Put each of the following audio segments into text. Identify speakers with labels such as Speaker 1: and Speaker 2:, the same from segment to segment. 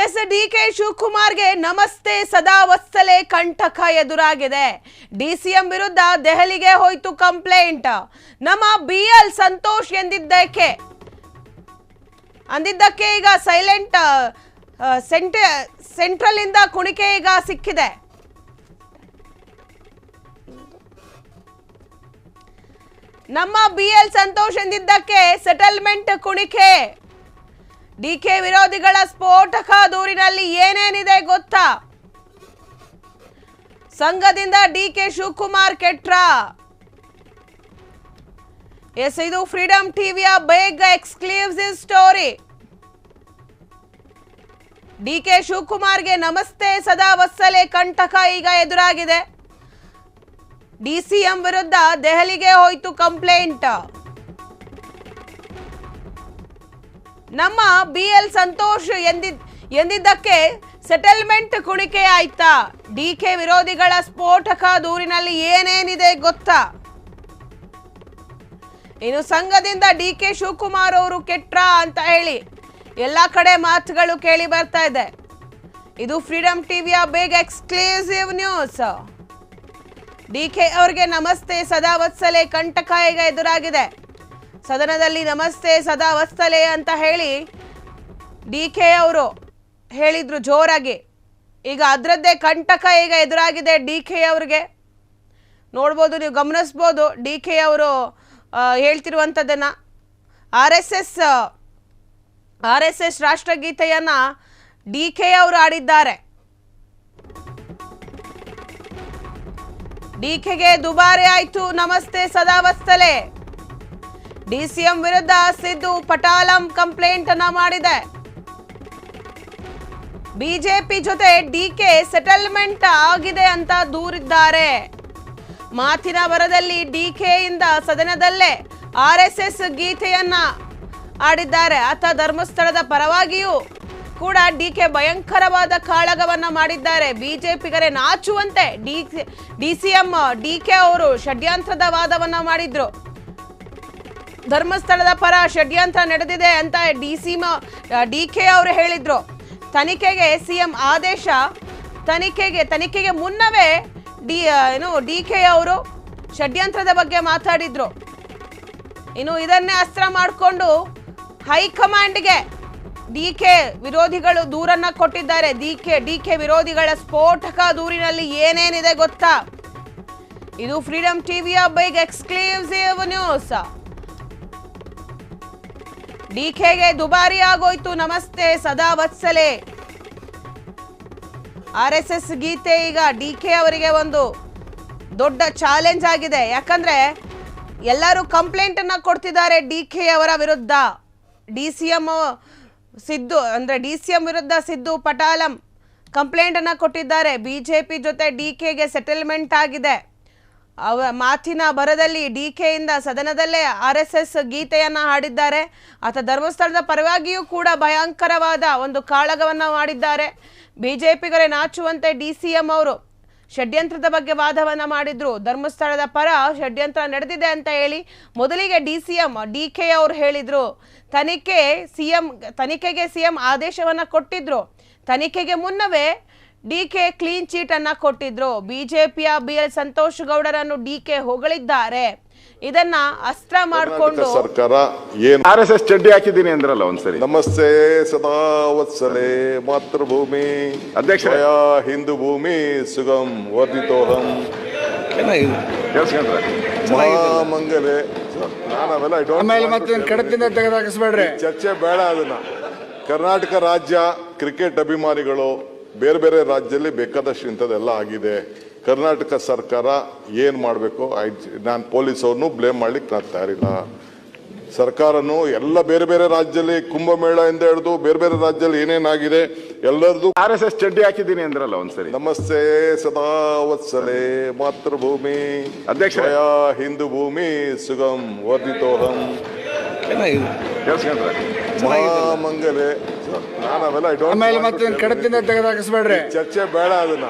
Speaker 1: S DK ಶಿವಕುಮಾರ್ಗೆ ನಮಸ್ತೆ ಸದಾ ವತ್ಸಲೆ ಕಂಟಕ ಎದುರಾಗಿದೆ. ಡಿಸಿಎಂ ವಿರುದ್ಧ ದೆಹಲಿಗೆ ಹೋಯಿತು ಕಂಪ್ಲೇಂಟ್. ನಮ್ಮ ಬಿಎಲ್ ಸಂತೋಷ್ ಅಂದಿದ್ದಕ್ಕೆ ಈಗ ಸೈಲೆಂಟ್ ಸೆಂಟ್ರಲ್ ಇಂದ ಕುಣಿಕೆ ಈಗ ಸಿಕ್ಕಿದೆ. ನಮ್ಮ ಬಿಎಲ್ ಸಂತೋಷ್ ಎಂದಿದ್ದಕ್ಕೆ ಸೆಟಲ್ಮೆಂಟ್ ಕುಣಿಕೆ. ಡಿಕೆ ವಿರೋಧಿಗಳ ಸ್ಫೋಟಕ ದೂರಿನಲ್ಲಿ ಏನೇನಿದೆ ಗೊತ್ತಾ? ಸಂಘದಿಂದ ಡಿಕೆ ಶಿವಕುಮಾರ್ ಕೆಟ್ರ. ಎಸ್, ಇದು ಫ್ರೀಡಂ ಟಿವಿಯ ಬೇಗ ಎಕ್ಸ್ಕ್ಲೂಸಿವ್ ಸ್ಟೋರಿ. ಡಿಕೆ ಶಿವಕುಮಾರ್ಗೆ ನಮಸ್ತೆ ಸದಾ ವತ್ಸಲೆ ಕಂಟಕ ಈಗ ಎದುರಾಗಿದೆ. ಡಿಸಿಎಂ ವಿರುದ್ಧ ದೆಹಲಿಗೆ ಹೋಯಿತು ಕಂಪ್ಲೇಂಟ್. ನಮ್ಮ ಬಿಎಲ್ ಸಂತೋಷ್ ಎಂದಿದ್ದಕ್ಕೆ ಸೆಟಲ್ಮೆಂಟ್ ಕುಣಿಕೆ ಆಯ್ತಾ? ಡಿಕೆ ವಿರೋಧಿಗಳ ಸ್ಫೋಟಕ ದೂರಿನಲ್ಲಿ ಏನೇನಿದೆ ಗೊತ್ತಾ? ಇನ್ನು ಸಂಘದಿಂದ ಡಿಕೆ ಶಿವಕುಮಾರ್ ಅವರು ಕೆಟ್ರ ಅಂತ ಹೇಳಿ ಎಲ್ಲಾ ಕಡೆ ಮಾತುಗಳು ಕೇಳಿ ಬರ್ತಾ ಇದೆ. ಇದು ಫ್ರೀಡಂ ಟಿವಿಯ ಬೇಗ ಎಕ್ಸ್ಕ್ಲೂಸಿವ್ ನ್ಯೂಸ್. ಡಿಕೆ ಅವರಿಗೆ ನಮಸ್ತೆ ಸದಾ ವತ್ಸಲೆ ಕಂಟಕ ಈಗ ಎದುರಾಗಿದೆ. ಸದನದಲ್ಲಿ ನಮಸ್ತೆ ಸದಾ ವತ್ಸಲೆ ಅಂತ ಹೇಳಿ ಡಿಕೆ ಅವರು ಹೇಳಿದ್ರು ಜೋರಾಗಿ. ಈಗ ಅದರದ್ದೇ ಕಂಟಕ ಈಗ ಎದುರಾಗಿದೆ ಡಿಕೆ ಅವರಿಗೆ. ನೋಡ್ಬೋದು, ನೀವು ಗಮನಿಸ್ಬೋದು ಡಿಕೆ ಅವರು ಹೇಳ್ತಿರುವಂಥದ್ದನ್ನ. ಆರ್ ಎಸ್ ಎಸ್ ರಾಷ್ಟ್ರಗೀತೆಯನ್ನ ಡಿಕೆ ಅವರು ಆಡಿದ್ದಾರೆ. ಡಿಕೆಗೆ ದುಬಾರಿ ಆಯ್ತು ನಮಸ್ತೆ ಸದಾ ವತ್ಸಲೆ. ಡಿಸಿಎಂ ವಿರುದ್ಧ ಸಿದ್ದು ಪಟಾಲಂ ಕಂಪ್ಲೇಂಟ್ ಅನ್ನ ಮಾಡಿದೆ. ಬಿಜೆಪಿ ಜೊತೆ ಡಿಕೆ ಸೆಟಲ್ಮೆಂಟ್ ಆಗಿದೆ ಅಂತ ದೂರಿದ್ದಾರೆ. ಮಾತಿನ ಬರದಲ್ಲಿ ಡಿಕೆಯಿಂದ ಸದನದಲ್ಲೇ ಆರ್ಎಸ್ಎಸ್ ಗೀತೆಯನ್ನ ಆಡಿದ್ದಾರೆ. ಆತ ಧರ್ಮಸ್ಥಳದ ಪರವಾಗಿಯೂ ಕೂಡ ಡಿಕೆ ಭಯಂಕರವಾದ ಕಾಳಗವನ್ನ ಮಾಡಿದ್ದಾರೆ. ಬಿಜೆಪಿಗರೇ ನಾಚುವಂತೆ ಡಿಸಿಎಂ ಡಿಕೆ ಅವರು ಷಡ್ಯಂತ್ರದ ವಾದವನ್ನ ಮಾಡಿದ್ರು. ಧರ್ಮಸ್ಥಳದ ಪರ ಷಡ್ಯಂತ್ರ ನಡೆದಿದೆ ಅಂತ ಡಿಕೆ ಅವರು ಹೇಳಿದ್ರು. ತನಿಖೆಗೆ ಸಿಎಂ ಆದೇಶ. ತನಿಖೆಗೆ ಮುನ್ನವೇ ಡಿಕೆ ಅವರು ಷಡ್ಯಂತ್ರದ ಬಗ್ಗೆ ಮಾತಾಡಿದ್ರು. ಇನ್ನು ಇದನ್ನೇ ಅಸ್ತ್ರ ಮಾಡಿಕೊಂಡು ಹೈಕಮಾಂಡ್ಗೆ ಡಿಕೆ ವಿರೋಧಿಗಳು ದೂರನ್ನ ಕೊಟ್ಟಿದ್ದಾರೆ. ಡಿಕೆ ವಿರೋಧಿಗಳ ಸ್ಫೋಟಕ ದೂರಿನಲ್ಲಿ ಏನೇನಿದೆ ಗೊತ್ತಾ? ಇದು ಫ್ರೀಡಂ ಟಿವಿಯ ಬೇಗ ಎಕ್ಸ್ಕ್ಲೂಸಿವ್ ನ್ಯೂಸ್. ಡಿಕೆಗೆ ದುಬಾರಿ ಆಗೋಯ್ತು ನಮಸ್ತೆ ಸದಾ ವತ್ಸಲೆ. ಆರ್ಎಸ್ಎಸ್ ಗೀತೆ ಈಗ ಡಿಕೆ ಅವರಿಗೆ ಒಂದು ದೊಡ್ಡ ಚಾಲೆಂಜ್ ಆಗಿದೆ. ಯಾಕಂದ್ರೆ ಎಲ್ಲರೂ ಕಂಪ್ಲೇಂಟ್ ಅನ್ನ ಕೊಡ್ತಿದ್ದಾರೆ ಡಿಕೆ ಅವರ ವಿರುದ್ಧ. ಡಿಸಿಎಂ ವಿರುದ್ಧ ಸಿದ್ದು ಪಟಾಲಂ ಕಂಪ್ಲೇಂಟ್ ಅನ್ನ ಕೊಟ್ಟಿದ್ದಾರೆ. ಬಿಜೆಪಿ ಜೊತೆ ಡಿಕೆಗೆ ಸೆಟಲ್ಮೆಂಟ್ ಆಗಿದೆ. ಮಾತಿನ ಬರದಲ್ಲಿ ಡಿಕೆಯಿಂದ ಸದನದಲ್ಲೇ ಆರ್ಎಸ್ಎಸ್ ಗೀತೆಯನ್ನ ಹಾಡಿದ್ದಾರೆ. ಆತ ಧರ್ಮಸ್ಥಳದ ಪರವಾಗಿಯೂ ಕೂಡ ಭಯಂಕರವಾದ ಒಂದು ಕಾಳಗವನ್ನ ಮಾಡಿದ್ದಾರೆ. ಬಿಜೆಪಿಗರೇ ನಾಚುವಂತೆ ಡಿಸಿಎಂ ಅವರು ಷಡ್ಯಂತ್ರದ ಬಗ್ಗೆ ವಾದವನ್ನ ಮಾಡಿದ್ರು. ಧರ್ಮಸ್ಥಳದ ಪರ ಷಡ್ಯಂತ್ರ ನಡೆದಿದೆ ಅಂತ ಹೇಳಿ ಮೊದಲಿಗೆ ಡಿಕೆ ಅವರು ಹೇಳಿದ್ರು. ತನಿಖೆಗೆ ಸಿಎಂ ಆದೇಶವನ್ನ ಕೊಟ್ಟಿದ್ರು. ತನಿಖೆಗೆ ಮುನ್ನವೇ ಡಿಕೆ ಕ್ಲೀನ್ ಚೀಟ್ ಅನ್ನ ಕೊಟ್ಟಿದ್ರು. ಬಿಜೆಪಿಯ ಬಿಎಲ್ ಸಂತೋಷ್ ಗೌಡರನ್ನು ಡಿಕೆ ಹೊಗಳಿದ್ದಾರೆ. ಇದನ್ನ ಅಸ್ತ್ರ ಮಾಡಿಕೊಂಡು
Speaker 2: ಸರ್ಕಾರ ಏನು ಆರ್ಎಸ್ಎಸ್ ಚಡ್ಡಿ ಹಾಕಿದ್ದೀನಿ ಅಂದ್ರಲ್ಲ ಒಂದ್ಸರಿ. ನಮಸ್ತೆ ಸದಾ ವತ್ಸಲೆ ಮಾತೃಭೂಮಿ ಅಧ್ಯಕ್ಷ ಹಿಂದೂ ಭೂಮಿ ಸುಗಮ್ ವರ್ಧಿತೋಹಂ ಮಹಾಮಂಗಲೆ. ಚರ್ಚೆ ಬೇಡ. ಅದನ್ನ ಕರ್ನಾಟಕ ರಾಜ್ಯ ಕ್ರಿಕೆಟ್ ಅಭಿಮಾನಿಗಳು ಬೇರೆ ಬೇರೆ ರಾಜ್ಯದಲ್ಲಿ ಬೇಕಾದಷ್ಟು ಇಂಥದ್ದೆಲ್ಲ ಆಗಿದೆ. ಕರ್ನಾಟಕ ಸರ್ಕಾರ ಏನು ಮಾಡಬೇಕು, ನಾನು ಪೊಲೀಸವ್ರನ್ನೂ ಬ್ಲೇಮ್ ಮಾಡ್ಲಿಕ್ಕೆ ನಾನು ತಯಾರಿಲ್ಲ. ಸರ್ಕಾರನು ಎಲ್ಲ ಬೇರೆ ಬೇರೆ ರಾಜ್ಯದಲ್ಲಿ ಕುಂಭಮೇಳ ಇಂದ ಹಿಡಿದು ಬೇರೆ ಬೇರೆ ರಾಜ್ಯದಲ್ಲಿ ಏನೇನಾಗಿದೆ ಎಲ್ಲರದು ಆರ್ಎಸ್ಎಸ್ ಚಡ್ಡಿ ಹಾಕಿದ್ದೀನಿ ಅಂದ್ರಲ್ಲ ಒಂದ್ಸರಿ. ನಮಸ್ತೆ ಸದಾ ವತ್ಸಲೆ ಮಾತೃಭೂಮಿ ಅಧ್ಯಕ್ಷ ಹಿಂದೂ ಭೂಮಿ ಸುಗಮ್ ವರ್ಧಿತೋಹಂ ಮಹಾಮಂಗಲೆ. ಚರ್ಚೆ ಬೇಡ. ಅದನ್ನ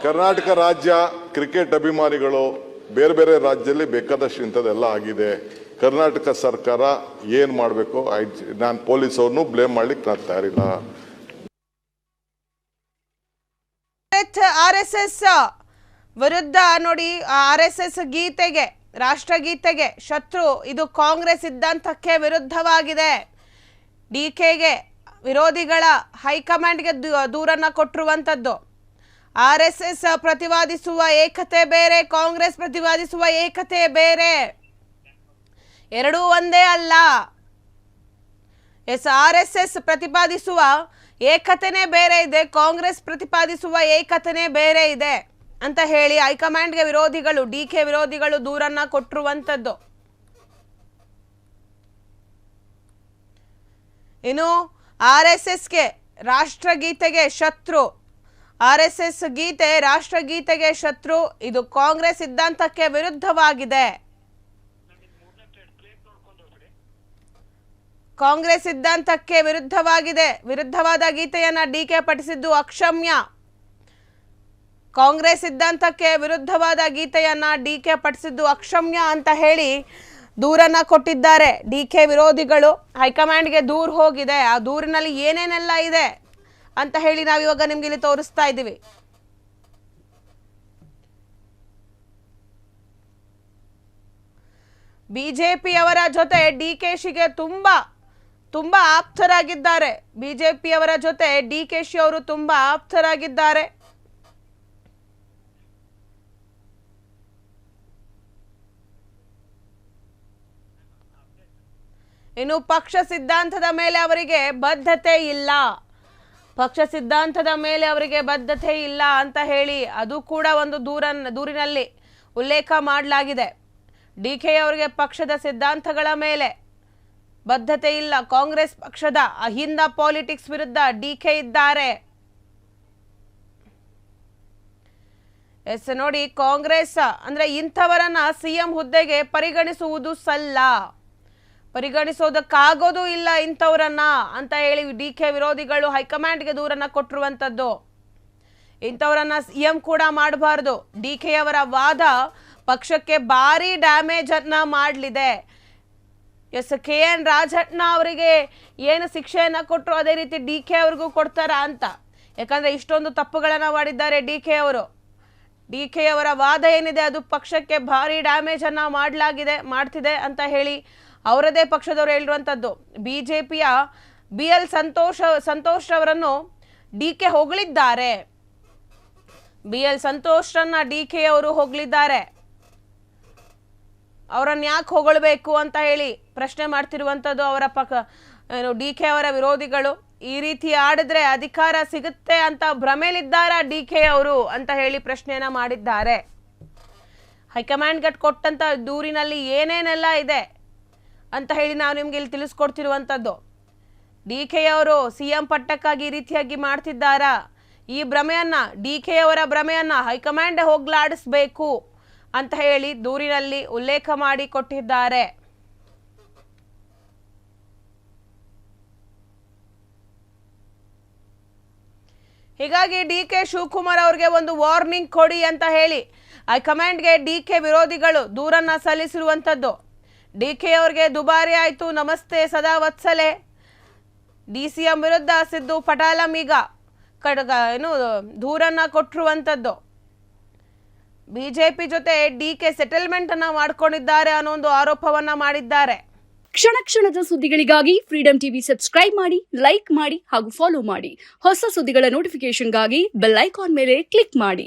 Speaker 2: ಕರ್ನಾಟಕ ರಾಜ್ಯ ಕ್ರಿಕೆಟ್ ಅಭಿಮಾನಿಗಳು ಬೇರೆ ಬೇರೆ ರಾಜ್ಯದಲ್ಲಿ ಬೇಕಾದಷ್ಟು ಇಂಥದ್ದೆಲ್ಲ ಆಗಿದೆ. ಕರ್ನಾಟಕ ಸರ್ಕಾರ ಏನು ಮಾಡಬೇಕು, ನಾನು ಪೊಲೀಸವ್ರನ್ನೂ ಬ್ಲೇಮ್ ಮಾಡ್ಲಿಕ್ಕೆ ನಾನು ತಯಾರಿಲ್ಲ.
Speaker 1: RSS ವಿರುದ್ಧ ನೋಡಿ, RSS ಗೀತೆಗೆ, ರಾಷ್ಟ್ರಗೀತೆಗೆ ಶತ್ರು, ಇದು ಕಾಂಗ್ರೆಸ್ ಸಿದ್ಧಾಂತಕ್ಕೆ ವಿರುದ್ಧವಾಗಿದೆ. DKಗೆ ವಿರೋಧಿಗಳ ಹೈಕಮಾಂಡ್ಗೆ ದೂರನ್ನ ಕೊಟ್ಟಿರುವಂಥದ್ದು. RSS ಪ್ರತಿವಾದಿಸುವ ಏಕತೆ ಬೇರೆ, ಕಾಂಗ್ರೆಸ್ ಪ್ರತಿವಾದಿಸುವ ಏಕತೆ ಬೇರೆ, ಎರಡೂ ಒಂದೇ ಅಲ್ಲ. RSS ಪ್ರತಿಪಾದಿಸುವ ಏಕತೆನೇ ಬೇರೆ ಇದೆ, ಕಾಂಗ್ರೆಸ್ ಪ್ರತಿಪಾದಿಸುವ ಏಕತೆನೇ ಬೇರೆ ಇದೆ ಅಂತ ಹೇಳಿ ಹೈಕಮಾಂಡ್ಗೆ ವಿರೋಧಿಗಳು, DK ವಿರೋಧಿಗಳು ದೂರನ್ನ ಕೊಟ್ಟಿರುವಂಥದ್ದು. ಇನ್ನು RSSಗೆ ರಾಷ್ಟ್ರಗೀತೆಗೆ ಶತ್ರು, RSS ಗೀತೆ ರಾಷ್ಟ್ರಗೀತೆಗೆ ಶತ್ರು, ಇದು ಕಾಂಗ್ರೆಸ್ ಸಿದ್ಧಾಂತಕ್ಕೆ ವಿರುದ್ಧವಾಗಿದೆ. ಕಾಂಗ್ರೆಸ್ ಸಿದ್ಧಾಂತಕ್ಕೆ ವಿರುದ್ಧವಾದ ಗೀತೆಯನ್ನ DK ಪಠಿಸಿದ್ದು ಅಕ್ಷಮ್ಯ. ಕಾಂಗ್ರೆಸ್ ಸಿದ್ಧಾಂತಕ್ಕೆ ವಿರುದ್ಧವಾದ ಗೀತೆಯನ್ನ DK ಪಠಿಸಿದ್ದು ಅಕ್ಷಮ್ಯ ಅಂತ ಹೇಳಿ ದೂರನ್ನ ಕೊಟ್ಟಿದ್ದಾರೆ DK ವಿರೋಧಿಗಳು. ಹೈಕಮಾಂಡ್ಗೆ ದೂರು ಹೋಗಿದೆ, ಆ ದೂರಿನಲ್ಲಿ ಏನೇನೆಲ್ಲ ಇದೆ ಅಂತ ಹೇಳಿ ನಾವಿವಾಗ ನಿಮ್ಗೆ ಇಲ್ಲಿ ತೋರಿಸ್ತಾ ಇದ್ದೀವಿ. ಬಿಜೆಪಿಯವರ ಜೊತೆ DKಶಿಗೆ ತುಂಬಾ ಆಪ್ತರಾಗಿದ್ದಾರೆ. ಬಿಜೆಪಿಯವರ ಜೊತೆ DKಶಿ ಅವರು ತುಂಬಾ ಆಪ್ತರಾಗಿದ್ದಾರೆ. ಇನ್ನು ಪಕ್ಷ ಸಿದ್ಧಾಂತದ ಮೇಲೆ ಅವರಿಗೆ ಬದ್ಧತೆ ಇಲ್ಲ, ಪಕ್ಷ ಸಿದ್ಧಾಂತದ ಮೇಲೆ ಅವರಿಗೆ ಬದ್ಧತೆ ಇಲ್ಲ ಅಂತ ಹೇಳಿ ಅದು ಕೂಡ ಒಂದು ದೂರಿನಲ್ಲಿ ಉಲ್ಲೇಖ ಮಾಡಲಾಗಿದೆ. DK ಅವರಿಗೆ ಪಕ್ಷದ ಸಿದ್ಧಾಂತಗಳ ಮೇಲೆ ಬದ್ಧತೆ ಇಲ್ಲ. ಕಾಂಗ್ರೆಸ್ ಪಕ್ಷದ ಅಹಿಂದ ಪಾಲಿಟಿಕ್ಸ್ ವಿರುದ್ಧ DK ಇದ್ದಾರೆ. ನೋಡಿ, ಕಾಂಗ್ರೆಸ್ ಅಂದ್ರೆ ಇಂಥವರನ್ನ CM ಹುದ್ದೆಗೆ ಪರಿಗಣಿಸುವುದು ಸಲ್ಲ, ಪರಿಗಣಿಸೋದಕ್ಕಾಗೋದು ಇಲ್ಲ ಇಂಥವ್ರನ್ನ ಅಂತ ಹೇಳಿ DK ವಿರೋಧಿಗಳು ಹೈಕಮಾಂಡ್ಗೆ ದೂರನ್ನ ಕೊಟ್ಟಿರುವಂಥದ್ದು. ಇಂಥವ್ರನ್ನ CM ಕೂಡ ಮಾಡಬಾರ್ದು. DK ಅವರ ವಾದ ಪಕ್ಷಕ್ಕೆ ಭಾರಿ ಡ್ಯಾಮೇಜ್ ಅನ್ನ ಮಾಡಲಿದೆ. KN ರಾಜಣ್ಣ ಅವರಿಗೆ ಏನು ಶಿಕ್ಷೆಯನ್ನ ಕೊಟ್ಟರು ಅದೇ ರೀತಿ DK ಅವ್ರಿಗೂ ಕೊಡ್ತಾರ ಅಂತ. ಯಾಕಂದ್ರೆ ಇಷ್ಟೊಂದು ತಪ್ಪುಗಳನ್ನ ಮಾಡಿದ್ದಾರೆ DK ಅವರು. DK ಅವರ ವಾದ ಏನಿದೆ ಅದು ಪಕ್ಷಕ್ಕೆ ಭಾರಿ ಡ್ಯಾಮೇಜ್ ಅನ್ನ ಮಾಡ್ತಿದೆ ಅಂತ ಹೇಳಿ ಅವರದೇ ಪಕ್ಷದವರು ಹೇಳಿರುವಂಥದ್ದು. ಬಿಜೆಪಿಯ BL ಸಂತೋಷ್ ಅವರನ್ನು DK ಹೊಗಳಿದ್ದಾರೆ. BL ಸಂತೋಷ್ರನ್ನ DK ಅವರು ಹೊಗಳಿದ್ದಾರೆ. ಅವರನ್ನು ಯಾಕೆ ಹೊಗಳಬೇಕು ಅಂತ ಹೇಳಿ ಪ್ರಶ್ನೆ ಮಾಡ್ತಿರುವಂಥದ್ದು ಅವರ DK ಅವರ ವಿರೋಧಿಗಳು. ಈ ರೀತಿ ಆಡಿದ್ರೆ ಅಧಿಕಾರ ಸಿಗುತ್ತೆ ಅಂತ ಭ್ರಮೆಲಿದ್ದಾರಾ DK ಅವರು ಅಂತ ಹೇಳಿ ಪ್ರಶ್ನೆಯನ್ನ ಮಾಡಿದ್ದಾರೆ. ಹೈಕಮಾಂಡ್ಗೆ ಕೊಟ್ಟಂತ ದೂರಿನಲ್ಲಿ ಏನೇನೆಲ್ಲ ಇದೆ ಅಂತ ಹೇಳಿ ನಾವು ನಿಮ್ಗೆ ಇಲ್ಲಿ ತಿಳಿಸ್ಕೊಡ್ತಿರುವಂಥದ್ದು. DK ಅವರು CM ಪಟ್ಟಕ್ಕಾಗಿ ಈ ರೀತಿಯಾಗಿ ಮಾಡ್ತಿದ್ದಾರಾ? ಈ ಭ್ರಮೆಯನ್ನ, DK ಅವರ ಭ್ರಮೆಯನ್ನ ಹೈಕಮಾಂಡ್ ಹೋಗ್ಲಾಡಿಸ್ಬೇಕು ಅಂತ ಹೇಳಿ ದೂರಿನಲ್ಲಿ ಉಲ್ಲೇಖ ಮಾಡಿ ಕೊಟ್ಟಿದ್ದಾರೆ. ಹೀಗಾಗಿ DK ಶಿವಕುಮಾರ್ ಅವರಿಗೆ ಒಂದು ವಾರ್ನಿಂಗ್ ಕೊಡಿ ಅಂತ ಹೇಳಿ ಹೈಕಮಾಂಡ್ಗೆ DK ವಿರೋಧಿಗಳು ದೂರನ್ನ ಸಲ್ಲಿಸಿರುವಂಥದ್ದು. DK ಅವರಿಗೆ ದುಬಾರಿ ಆಯ್ತು, ನಮಸ್ತೆ ಸದಾ ವತ್ಸಲೆ. DCM ವಿರುದ್ಧ ಸಿದ್ದು ಪಟಾಲಂ ಈಗ ದೂರನ್ನ ಕೊಟ್ಟಿರುವಂಥದ್ದು. ಬಿಜೆಪಿ ಜೊತೆ DK ಸೆಟಲ್ಮೆಂಟ್ ಅನ್ನ ಮಾಡ್ಕೊಂಡಿದ್ದಾರೆ ಅನ್ನೋ ಒಂದು ಆರೋಪವನ್ನ ಮಾಡಿದ್ದಾರೆ.
Speaker 3: ಕ್ಷಣ ಕ್ಷಣದ ಸುದ್ದಿಗಳಿಗಾಗಿ ಫ್ರೀಡಂ ಟಿವಿ ಸಬ್ಸ್ಕ್ರೈಬ್ ಮಾಡಿ, ಲೈಕ್ ಮಾಡಿ ಹಾಗೂ ಫಾಲೋ ಮಾಡಿ. ಹೊಸ ಸುದ್ದಿಗಳ ನೋಟಿಫಿಕೇಶನ್ಗಾಗಿ ಬೆಲ್ ಐಕಾನ್ ಮೇಲೆ ಕ್ಲಿಕ್ ಮಾಡಿ.